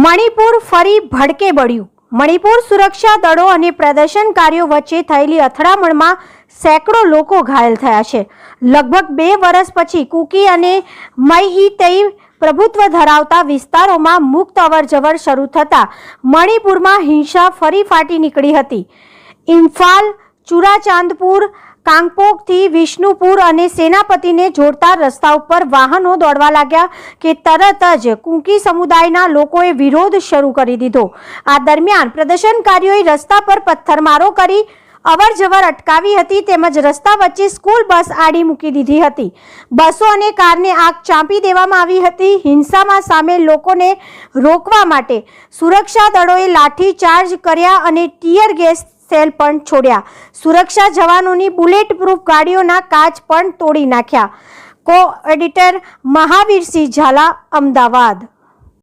મણિપુર ફરી ભડકે બળ્યું। મણિપુર સુરક્ષા દળો અને પ્રદર્શનકારીઓ વચ્ચે થયેલી અથડામણમાં સેંકડો લોકો ઘાયલ થયા છે। લગભગ 2 વર્ષ પછી કુકી અને મઈતેઈ પ્રભુત્વ ધરાવતા વિસ્તારોમાં મુક્ત અવરજવર શરૂ થતાં મણિપુરમાં હિંસા ફરી ફાટી નીકળી હતી। ઇમ્ફાલ, ચુરાચાંદપુર, કાંગપોકથી વિષ્ણુપુર અને સેનાપતિને જોડતા રસ્તા ઉપર વાહનો દોડવા લાગ્યા કે તરત જ કુકી સમુદાયના લોકોએ વિરોધ શરૂ કરી દીધો। આ દરમિયાન પ્રદર્શનકારીઓએ રસ્તા પર પથ્થરમારો કરી અવરજવર અટકાવી હતી તેમજ રસ્તા વચ્ચે સ્કૂલ બસ આડી મૂકી દીધી હતી। બસો અને કારને આગ ચાંપી દેવામાં આવી હતી। હિંસામાં સામેલ લોકોને રોકવા માટે સુરક્ષા દળોએ લાઠીચાર્જ કર્યા અને ટીયર ગેસ સેલ પણ છોડ્યા। સુરક્ષા જવાનોની બુલેટ પ્રૂફ ગાડીઓના કાચ પણ તોડી નાખ્યા। કો એડિટર મહાવીરસિંહ ઝાલા, અમદાવાદ।